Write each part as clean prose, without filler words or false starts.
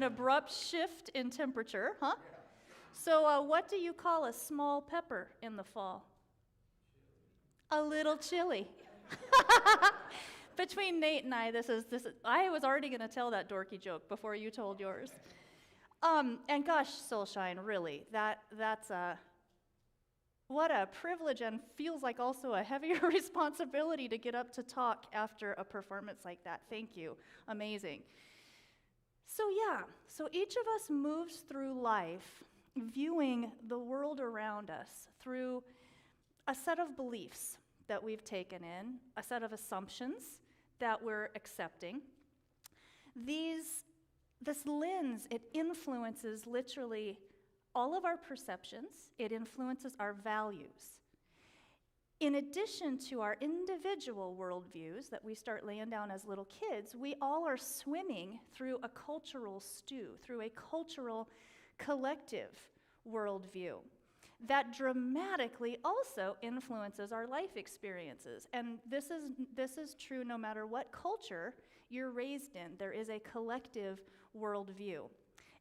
abrupt shift in temperature, huh? So what do you call a small pepper in the fall? A little chili. Between Nate and I, this is. I was already going to tell that dorky joke before you told yours. And gosh, Soulshine, really, that's what a privilege, and feels like also a heavier responsibility to get up to talk after a performance like that. Thank you. Amazing. So each of us moves through life viewing the world around us through a set of beliefs that we've taken in, a set of assumptions that we're accepting. This lens, it influences literally all of our perceptions. It influences our values. In addition to our individual worldviews that we start laying down as little kids, we all are swimming through a cultural stew, through a cultural collective worldview that dramatically also influences our life experiences. And this is true no matter what culture you're raised in. There is a collective worldview.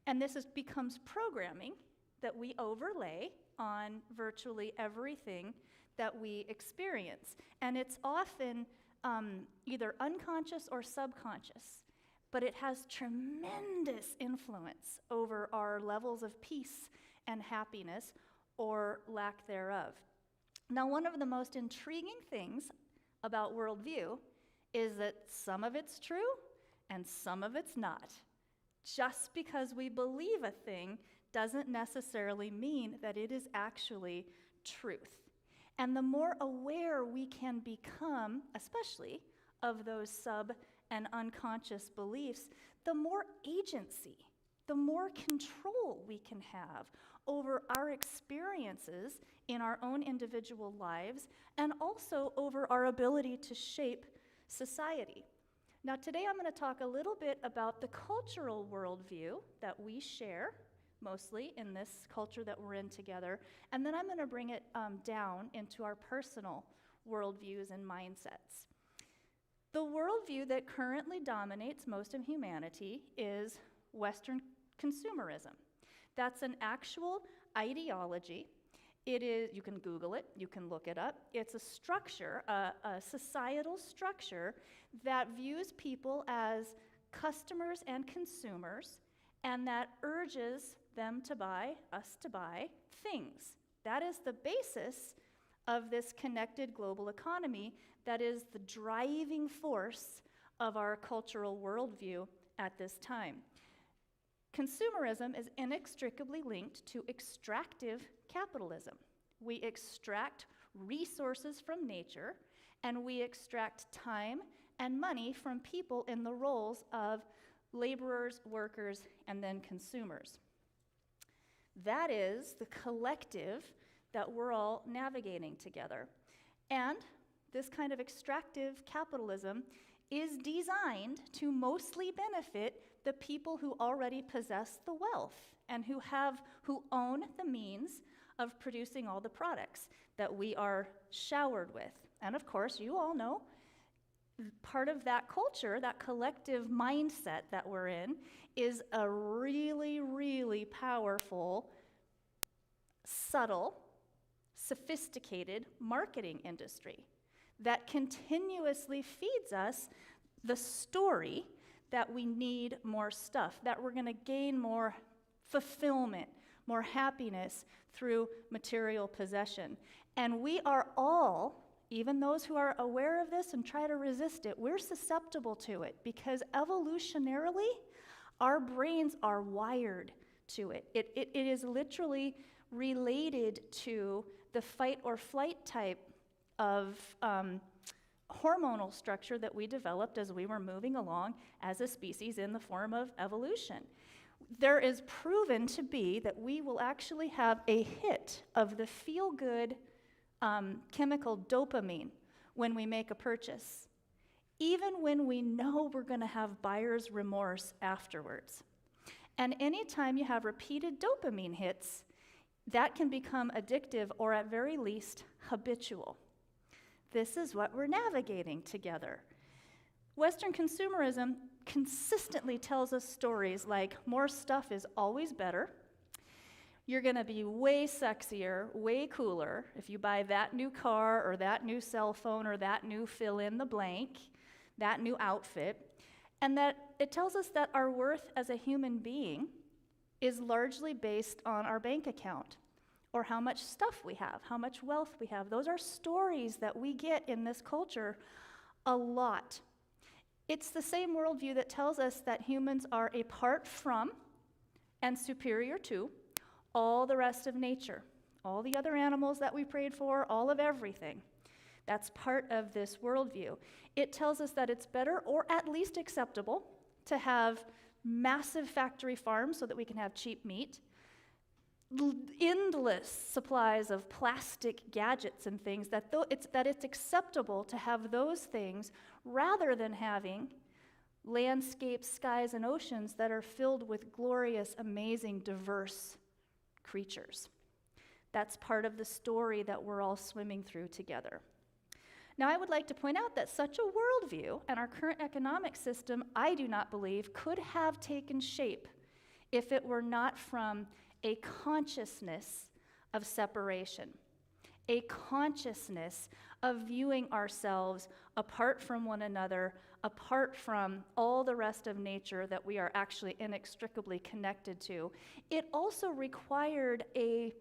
And this becomes programming that we overlay on virtually everything that we experience. And it's often either unconscious or subconscious, but it has tremendous influence over our levels of peace and happiness or lack thereof. Now, one of the most intriguing things about worldview is that some of it's true and some of it's not. Just because we believe a thing doesn't necessarily mean that it is actually truth. And the more aware we can become, especially of those sub and unconscious beliefs, the more agency, the more control we can have over our experiences in our own individual lives, and also over our ability to shape society. Now, today I'm going to talk a little bit about the cultural worldview that we share, mostly in this culture that we're in together, and then I'm going to bring it down into our personal worldviews and mindsets. The worldview that currently dominates most of humanity is Western consumerism. That's an actual ideology. It is, you can Google it, you can look it up. It's a structure, a societal structure that views people as customers and consumers, and that urges them to buy, us to buy, things. That is the basis of this connected global economy that is the driving force of our cultural worldview at this time. Consumerism is inextricably linked to extractive capitalism. We extract resources from nature, and we extract time and money from people in the roles of laborers, workers, and then consumers. That is the collective that we're all navigating together. And this kind of extractive capitalism is designed to mostly benefit the people who already possess the wealth and who own the means of producing all the products that we are showered with. And of course, you all know, part of that culture, that collective mindset that we're in, is a really, really powerful, subtle, sophisticated marketing industry that continuously feeds us the story that we need more stuff, that we're going to gain more fulfillment, more happiness through material possession. And we are all, even those who are aware of this and try to resist it, we're susceptible to it because evolutionarily, our brains are wired to it. It is literally related to the fight or flight type of hormonal structure that we developed as we were moving along as a species in the form of evolution. There is proven to be that we will actually have a hit of the feel-good chemical dopamine when we make a purchase, even when we know we're going to have buyer's remorse afterwards. And anytime you have repeated dopamine hits, that can become addictive or at very least habitual. This is what we're navigating together. Western consumerism consistently tells us stories like more stuff is always better. You're going to be way sexier, way cooler if you buy that new car or that new cell phone or that new fill in the blank, that new outfit. And that it tells us that our worth as a human being is largely based on our bank account or how much stuff we have, how much wealth we have. Those are stories that we get in this culture a lot. It's the same worldview that tells us that humans are apart from and superior to all the rest of nature, all the other animals that we prayed for, all of everything. That's part of this worldview. It tells us that it's better, or at least acceptable, to have massive factory farms so that we can have cheap meat, endless supplies of plastic gadgets and things, that it's acceptable to have those things rather than having landscapes, skies, and oceans that are filled with glorious, amazing, diverse creatures. That's part of the story that we're all swimming through together. Now, I would like to point out that such a worldview and our current economic system, I do not believe, could have taken shape if it were not from a consciousness of separation, a consciousness of viewing ourselves apart from one another, apart from all the rest of nature that we are actually inextricably connected to. It also required a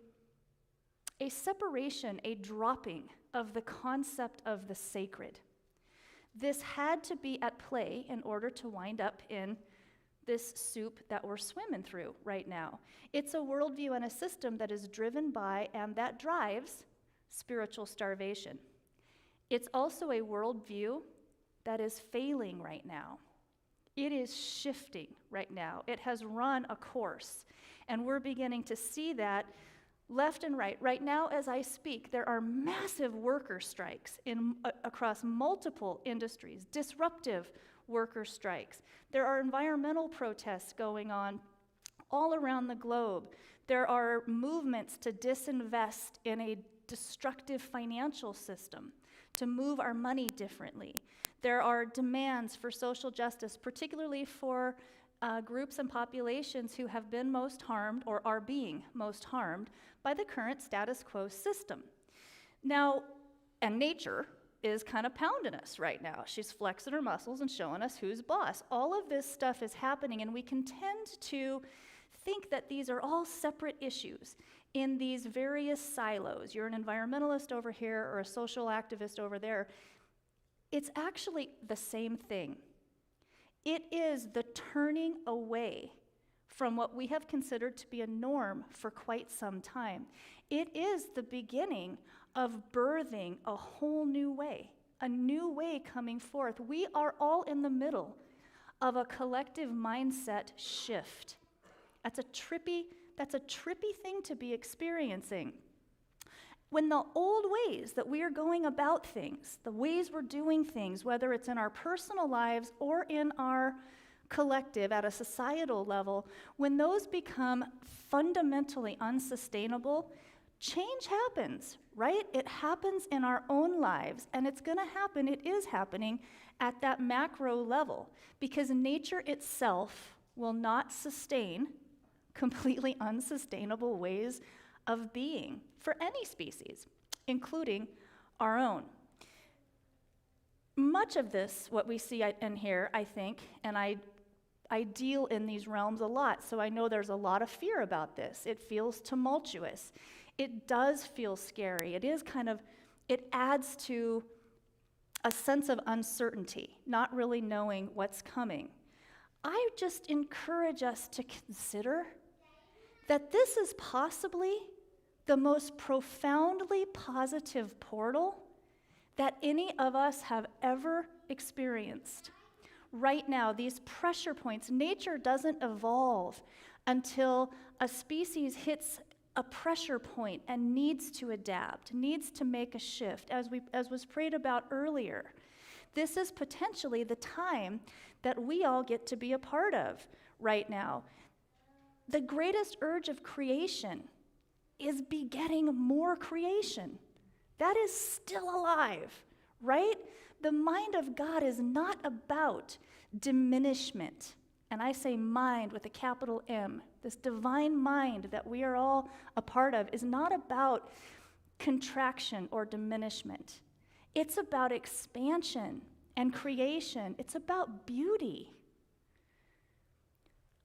separation, a dropping of the concept of the sacred. This had to be at play in order to wind up in this soup that we're swimming through right now. It's a worldview and a system that is driven by and that drives spiritual starvation. It's also a worldview that is failing right now. It is shifting right now. It has run a course, and we're beginning to see that left and right. Right now, as I speak, there are massive worker strikes across multiple industries, disruptive worker strikes. There are environmental protests going on all around the globe. There are movements to disinvest in a destructive financial system, to move our money differently. There are demands for social justice, particularly for groups and populations who have been most harmed or are being most harmed by the current status quo system. Now, and nature is kind of pounding us right now. She's flexing her muscles and showing us who's boss. All of this stuff is happening, and we can tend to think that these are all separate issues in these various silos. You're an environmentalist over here or a social activist over there. It's actually the same thing. It is the turning away from what we have considered to be a norm for quite some time. It is the beginning of birthing a whole new way coming forth. We are all in the middle of a collective mindset shift. That's a trippy thing to be experiencing. When the old ways that we are going about things, the ways we're doing things, whether it's in our personal lives or in our collective at a societal level, when those become fundamentally unsustainable, change happens, right? It happens in our own lives, and it's going to happen, it is happening at that macro level, because nature itself will not sustain completely unsustainable ways of being for any species, including our own. Much of this, what we see in here, I think, and I deal in these realms a lot, so I know there's a lot of fear about this. It feels tumultuous. It does feel scary. It adds to a sense of uncertainty, not really knowing what's coming. I just encourage us to consider that this is possibly the most profoundly positive portal that any of us have ever experienced. Right now, these pressure points, nature doesn't evolve until a species hits a pressure point and needs to adapt, needs to make a shift, as was prayed about earlier. This is potentially the time that we all get to be a part of right now. The greatest urge of creation is begetting more creation. That is still alive, right? The mind of God is not about diminishment. And I say mind with a capital M. This divine mind that we are all a part of is not about contraction or diminishment. It's about expansion and creation. It's about beauty.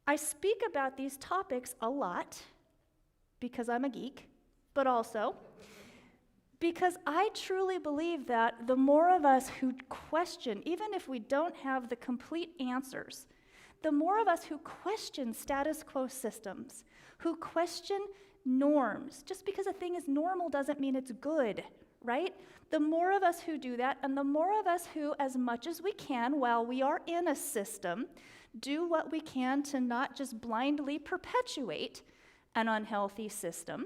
I speak about these topics a lot because I'm a geek, but also because I truly believe that the more of us who question, even if we don't have the complete answers, the more of us who question status quo systems, who question norms, just because a thing is normal doesn't mean it's good, right? The more of us who do that, and the more of us who, as much as we can, while we are in a system, do what we can to not just blindly perpetuate an unhealthy system,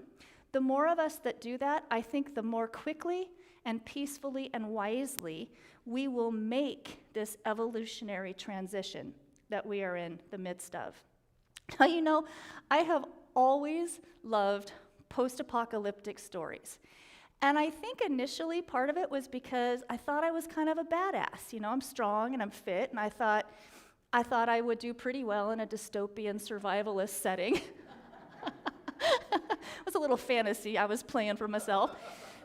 the more of us that do that, I think the more quickly and peacefully and wisely we will make this evolutionary transition that we are in the midst of. Now, you know, I have always loved post-apocalyptic stories. And I think initially part of it was because I thought I was kind of a badass. You know, I'm strong and I'm fit, and I thought I would do pretty well in a dystopian survivalist setting. It was a little fantasy I was playing for myself.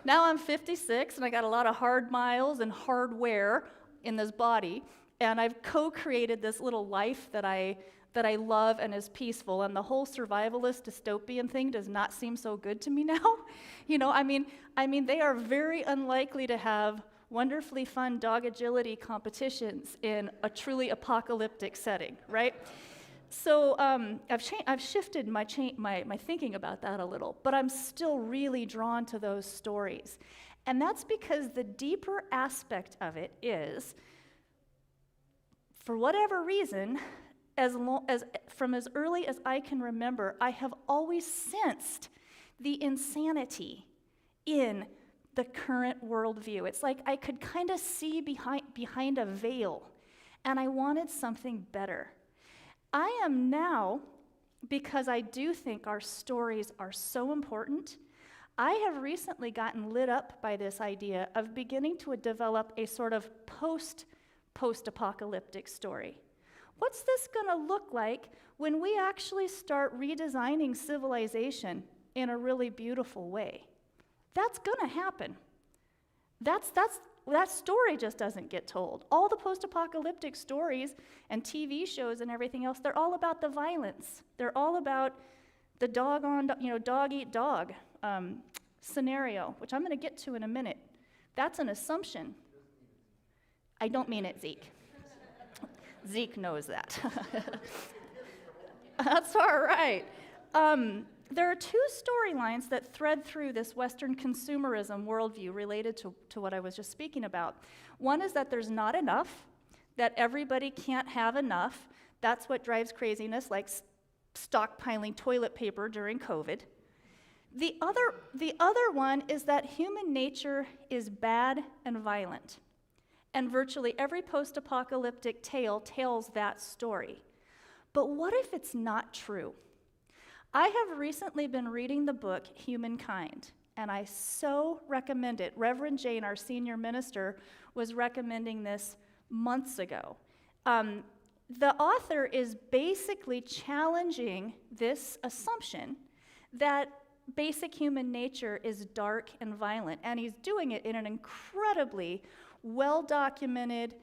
Now I'm 56, and I got a lot of hard miles and hardware in this body, and I've co-created this little life that I love and is peaceful, and the whole survivalist dystopian thing does not seem so good to me now. You know, I mean, they are very unlikely to have wonderfully fun dog agility competitions in a truly apocalyptic setting, right? So I've shifted my thinking about that a little, but I'm still really drawn to those stories. And that's because the deeper aspect of it is, for whatever reason, from as early as I can remember, I have always sensed the insanity in the current worldview. It's like I could kind of see behind a veil, and I wanted something better. I am now, because I do think our stories are so important, I have recently gotten lit up by this idea of beginning to develop a sort of post-apocalyptic story. What's this going to look like when we actually start redesigning civilization in a really beautiful way? That's going to happen. That story just doesn't get told. All the post-apocalyptic stories and TV shows and everything else, they're all about the violence. They're all about the dog-eat-dog scenario, which I'm going to get to in a minute. That's an assumption. I don't mean it, Zeke. Zeke knows that. That's all right. There are two storylines that thread through this Western consumerism worldview related to what I was just speaking about. One is that there's not enough, that everybody can't have enough. That's what drives craziness, like stockpiling toilet paper during COVID. The other one is that human nature is bad and violent. And virtually every post-apocalyptic tale tells that story. But what if it's not true? I have recently been reading the book Humankind, and I so recommend it. Reverend Jane, our senior minister, was recommending this months ago. The author is basically challenging this assumption that basic human nature is dark and violent, and he's doing it in an incredibly well-documented,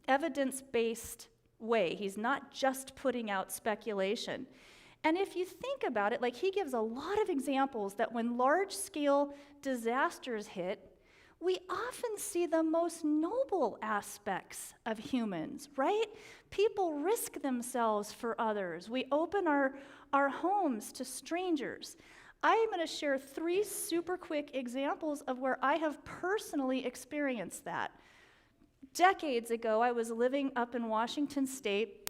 evidence-based way. He's not just putting out speculation. And if you think about it, like, he gives a lot of examples that when large-scale disasters hit, we often see the most noble aspects of humans, right? People risk themselves for others. We open our homes to strangers. I am going to share 3 super quick examples of where I have personally experienced that. Decades ago, I was living up in Washington State,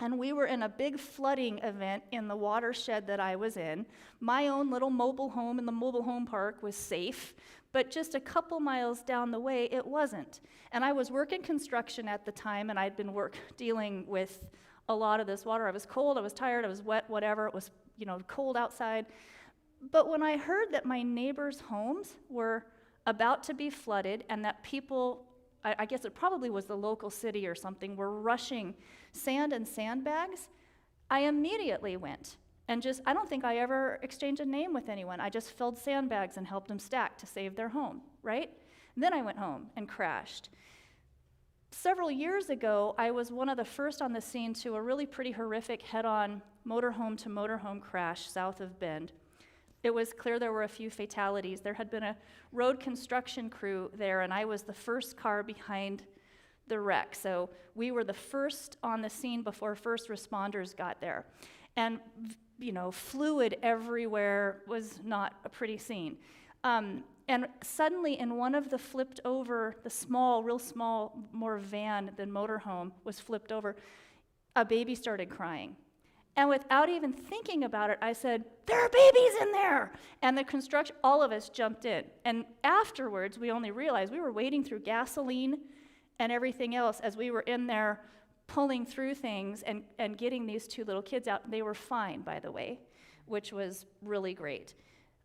and we were in a big flooding event in the watershed that I was in. My own little mobile home in the mobile home park was safe, but just a couple miles down the way, it wasn't. And I was working construction at the time, and I'd been dealing with a lot of this water. I was cold, I was tired, I was wet, whatever. It was, cold outside. But when I heard that my neighbors' homes were about to be flooded and that people I guess it probably was the local city or something, were rushing sand and sandbags, I immediately went and I don't think I ever exchanged a name with anyone. I just filled sandbags and helped them stack to save their home, right? And then I went home and crashed. Several years ago, I was one of the first on the scene to a really pretty horrific head-on motorhome to motorhome crash south of Bend. It was clear there were a few fatalities. There had been a road construction crew there, and I was the first car behind the wreck. So we were the first on the scene before first responders got there. And, fluid everywhere was not a pretty scene. And suddenly, in one of the flipped over, the small, real small, more van than motorhome was flipped over, a baby started crying. And without even thinking about it, I said, "There are babies in there!" And the construction, all of us jumped in. And afterwards, we only realized we were wading through gasoline and everything else as we were in there pulling through things and getting these two little kids out. They were fine, by the way, which was really great.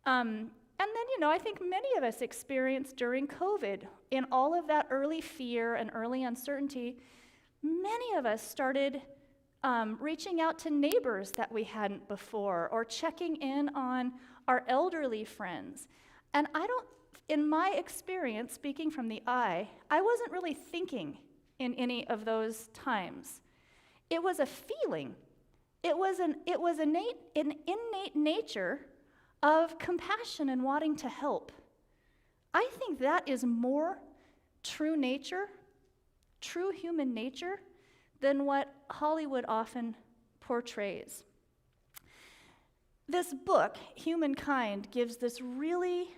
And then, I think many of us experienced during COVID, in all of that early fear and early uncertainty, many of us started reaching out to neighbors that we hadn't before, or checking in on our elderly friends. And in my experience, speaking from the I wasn't really thinking in any of those times. It was a feeling. It was an innate nature of compassion and wanting to help. I think that is more true nature, true human nature, than what Hollywood often portrays. This book, Humankind, gives this really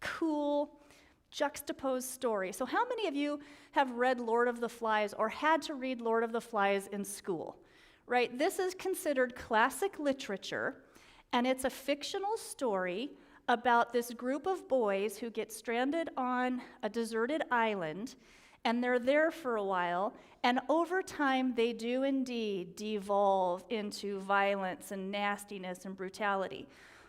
cool, juxtaposed story. So how many of you have read Lord of the Flies or had to read Lord of the Flies in school? Right? This is considered classic literature, and it's a fictional story about this group of boys who get stranded on a deserted island, and they're there for a while, and over time they do indeed devolve into violence and nastiness and brutality.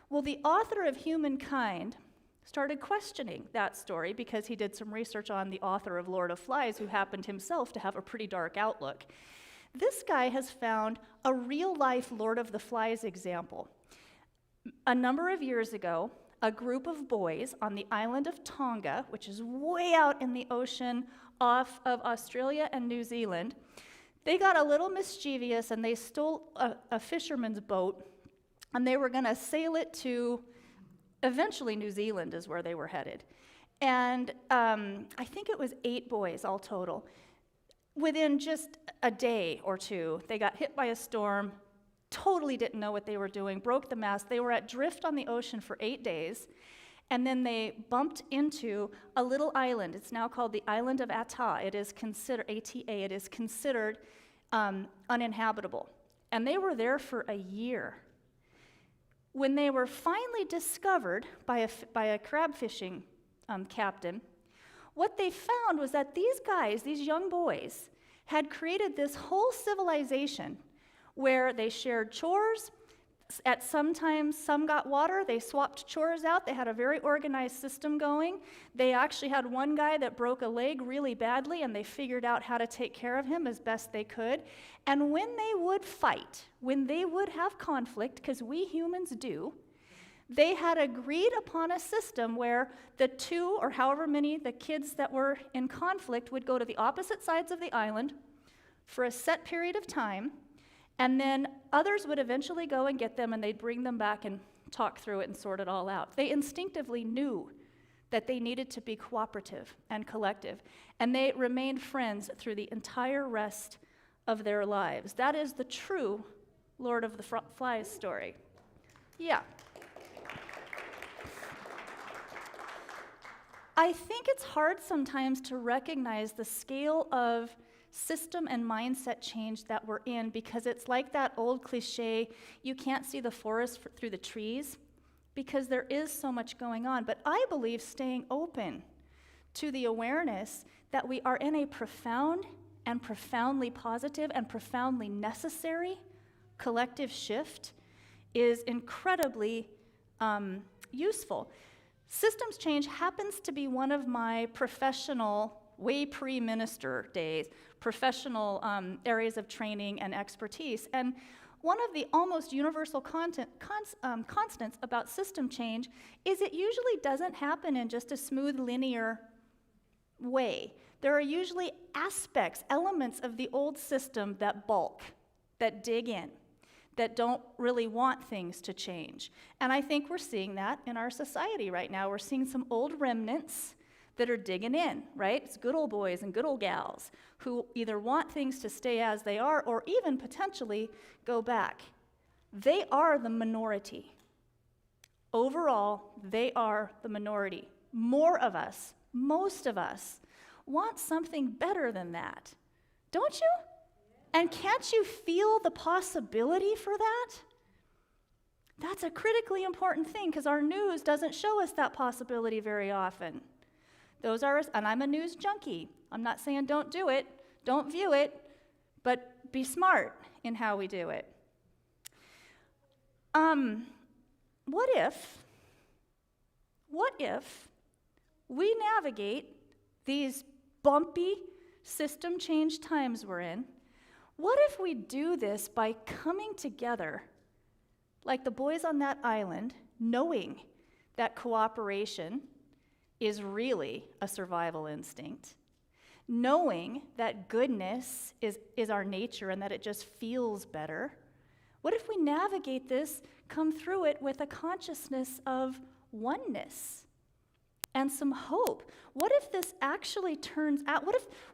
Well, the author of Humankind started questioning that story because he did some research on the author of Lord of Flies, who happened himself to have a pretty dark outlook. This guy has found a real-life Lord of the Flies example. A number of years ago, a group of boys on the island of Tonga, which is way out in the ocean off of Australia and New Zealand, they got a little mischievous and they stole a fisherman's boat, and they were going to sail it to eventually New Zealand is where they were headed. And I think it was 8 boys all total. Within just a day or two, they got hit by a storm, totally didn't know what they were doing, broke the mast. They were adrift on the ocean for 8 days, and then they bumped into a little island. It's now called the island of Ata. It is considered, A-T-A, it is considered uninhabitable. And they were there for a year. When they were finally discovered by a crab fishing captain, what they found was that these guys, these young boys, had created this whole civilization where they shared chores. At some times, some got water. They swapped chores out. They had a very organized system going. They actually had one guy that broke a leg really badly, and they figured out how to take care of him as best they could. And when they would fight, when they would have conflict, because we humans do, they had agreed upon a system where the 2 or however many the kids that were in conflict would go to the opposite sides of the island for a set period of time, and then others would eventually go and get them, and they'd bring them back and talk through it and sort it all out. They instinctively knew that they needed to be cooperative and collective, and they remained friends through the entire rest of their lives. That is the true Lord of the Flies story. Yeah. I think it's hard sometimes to recognize the scale of system and mindset change that we're in, because it's like that old cliche, you can't see the forest through the trees, because there is so much going on. But I believe staying open to the awareness that we are in a profound and profoundly positive and profoundly necessary collective shift is incredibly useful. Systems change happens to be one of my professional way pre-minister days, professional areas of training and expertise. And one of the almost universal constants about system change is it usually doesn't happen in just a smooth, linear way. There are usually aspects, elements of the old system that bulk, that dig in, that don't really want things to change. And I think we're seeing that in our society right now. We're seeing some old remnants that are digging in, right? It's good old boys and good old gals who either want things to stay as they are or even potentially go back. They are the minority. Overall, they are the minority. More of us, most of us, want something better than that. Don't you? And can't you feel the possibility for that? That's a critically important thing because our news doesn't show us that possibility very often. Those are, and I'm a news junkie. I'm not saying don't do it, don't view it, but be smart in how we do it. What if we navigate these bumpy system change times we're in? What if we do this by coming together like the boys on that island, knowing that cooperation is really a survival instinct, knowing that goodness is our nature and that it just feels better? What if we navigate this, come through it with a consciousness of oneness and some hope? What if this actually turns out,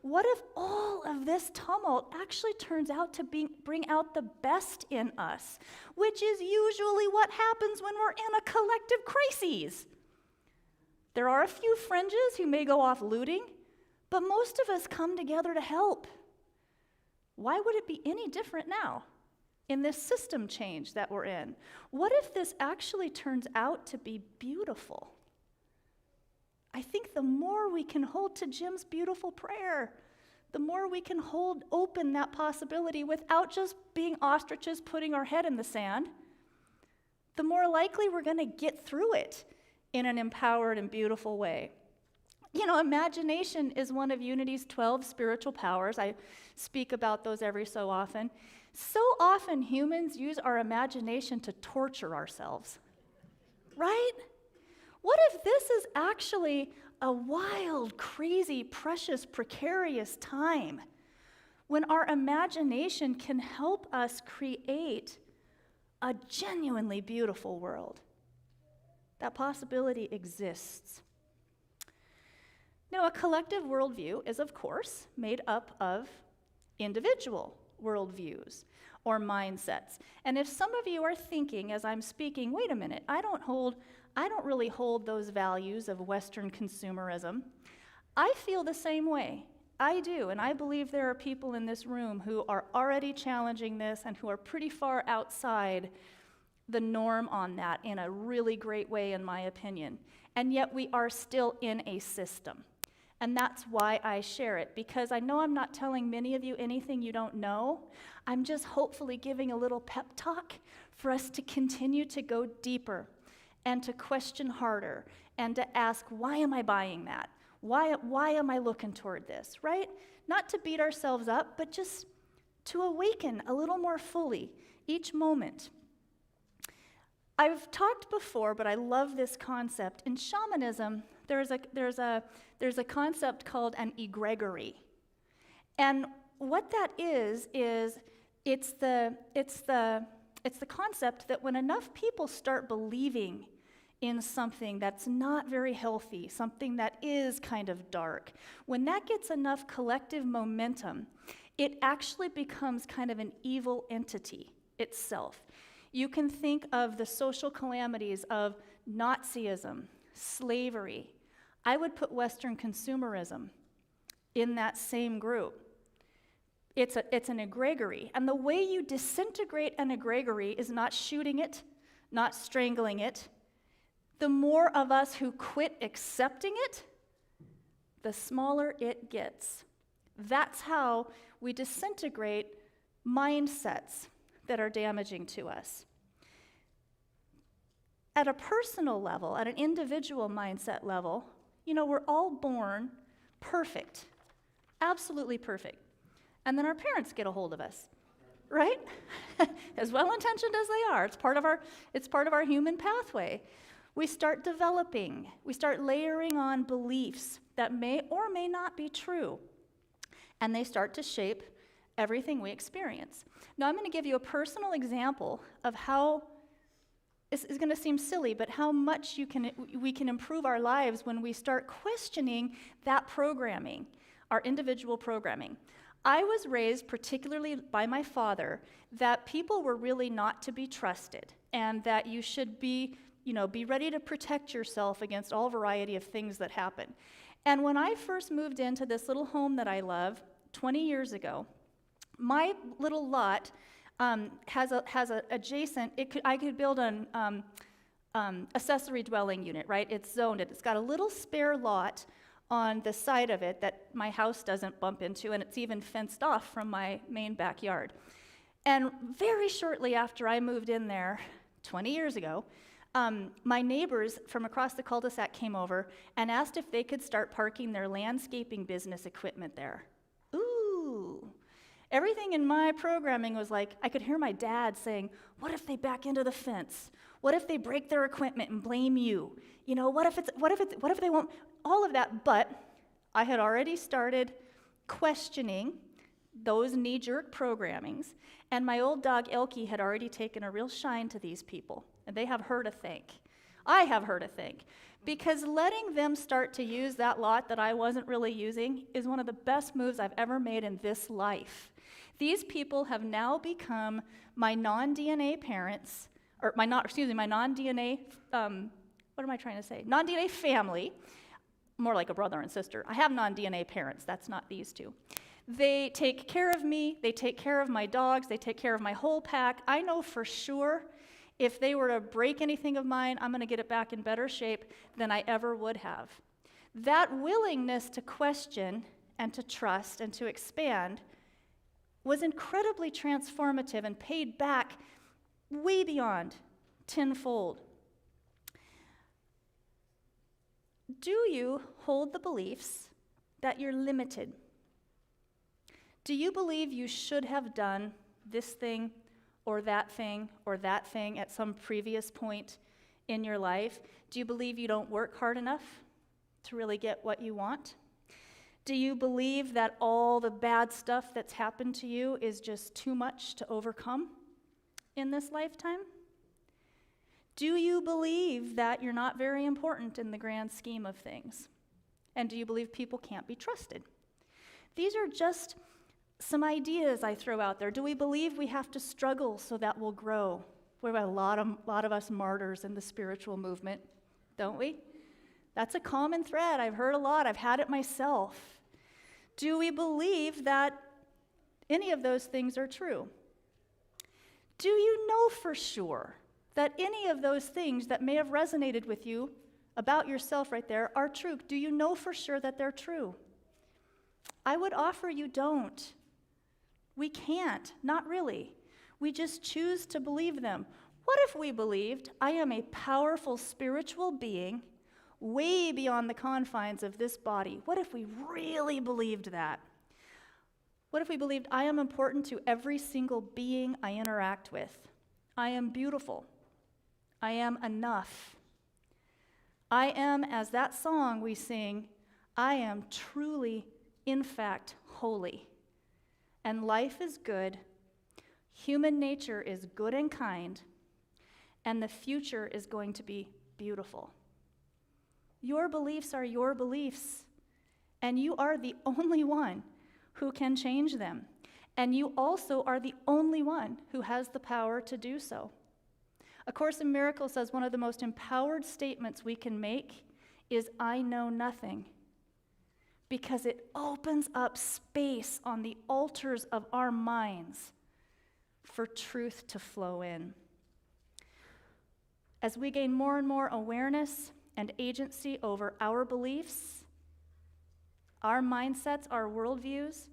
what if all of this tumult actually turns out to bring out the best in us, which is usually what happens when we're in a collective crisis? There are a few fringes who may go off looting, but most of us come together to help. Why would it be any different now in this system change that we're in? What if this actually turns out to be beautiful? I think the more we can hold to Jim's beautiful prayer, the more we can hold open that possibility without just being ostriches putting our head in the sand, the more likely we're going to get through it in an empowered and beautiful way. You know, imagination is one of Unity's 12 spiritual powers. I speak about those every so often. So often humans use our imagination to torture ourselves, right? What if this is actually a wild, crazy, precious, precarious time when our imagination can help us create a genuinely beautiful world? That possibility exists. Now, a collective worldview is, of course, made up of individual worldviews or mindsets. And if some of you are thinking as I'm speaking, wait a minute, I don't really hold those values of Western consumerism, I feel the same way. I do, and I believe there are people in this room who are already challenging this and who are pretty far outside the norm on that in a really great way, in my opinion. And yet we are still in a system. And that's why I share it, because I know I'm not telling many of you anything you don't know. I'm just hopefully giving a little pep talk for us to continue to go deeper and to question harder and to ask, why am I buying that? Why am I looking toward this, right? Not to beat ourselves up, but just to awaken a little more fully each moment. I've talked before, but I love this concept. In shamanism, there's a concept called an egregore. And what that is it's the concept that when enough people start believing in something that's not very healthy, something that is kind of dark, when that gets enough collective momentum, it actually becomes kind of an evil entity itself. You can think of the social calamities of Nazism, slavery. I would put Western consumerism in that same group. It's an egregore. And the way you disintegrate an egregore is not shooting it, not strangling it. The more of us who quit accepting it, the smaller it gets. That's how we disintegrate mindsets that are damaging to us. At a personal level, at an individual mindset level, you know, we're all born perfect, absolutely perfect. And then our parents get a hold of us, right? As well-intentioned as they are, it's part of our human pathway. We start developing, we start layering on beliefs that may or may not be true, and they start to shape everything we experience. Now, I'm going to give you a personal example of how, this is going to seem silly, but how much we can improve our lives when we start questioning that programming, our individual programming. I was raised, particularly by my father, that people were really not to be trusted, and that you should be ready to protect yourself against all variety of things that happen. And when I first moved into this little home that I love 20 years ago, my little lot has a adjacent. I could build an accessory dwelling unit, right? It's zoned. It's got a little spare lot on the side of it that my house doesn't bump into, and it's even fenced off from my main backyard. And very shortly after I moved in there, 20 years ago, my neighbors from across the cul-de-sac came over and asked if they could start parking their landscaping business equipment there. Ooh. Everything in my programming was like, I could hear my dad saying, what if they back into the fence? What if they break their equipment and blame you? What if they won't? All of that, but I had already started questioning those knee-jerk programmings, and my old dog Elkie had already taken a real shine to these people, and they have her to thank. I have her to thank, because letting them start to use that lot that I wasn't really using is one of the best moves I've ever made in this life. These people have now become my non-DNA parents, or my non-DNA, non-DNA family, more like a brother and sister. I have non-DNA parents, that's not these two. They take care of me, they take care of my dogs, they take care of my whole pack. I know for sure if they were to break anything of mine, I'm going to get it back in better shape than I ever would have. That willingness to question and to trust and to expand was incredibly transformative and paid back way beyond tenfold. Do you hold the beliefs that you're limited? Do you believe you should have done this thing or that thing or that thing at some previous point in your life? Do you believe you don't work hard enough to really get what you want? Do you believe that all the bad stuff that's happened to you is just too much to overcome in this lifetime? Do you believe that you're not very important in the grand scheme of things? And do you believe people can't be trusted? These are just some ideas I throw out there. Do we believe we have to struggle so that we'll grow? We have a lot of us martyrs in the spiritual movement, don't we? That's a common thread. I've heard a lot. I've had it myself. Do we believe that any of those things are true? Do you know for sure that any of those things that may have resonated with you about yourself right there are true? Do you know for sure that they're true? I would offer you don't. We can't, not really. We just choose to believe them. What if we believed I am a powerful spiritual being way beyond the confines of this body? What if we really believed that? What if we believed I am important to every single being I interact with? I am beautiful. I am enough. I am, as that song we sing, I am truly, in fact, holy. And life is good, human nature is good and kind, and the future is going to be beautiful. Your beliefs are your beliefs, and you are the only one who can change them. And you also are the only one who has the power to do so. A Course in Miracles says one of the most empowered statements we can make is, I know nothing. Because it opens up space on the altars of our minds for truth to flow in. As we gain more and more awareness and agency over our beliefs, our mindsets, our worldviews,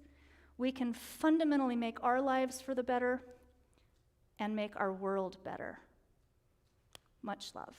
we can fundamentally make our lives for the better and make our world better. Much love.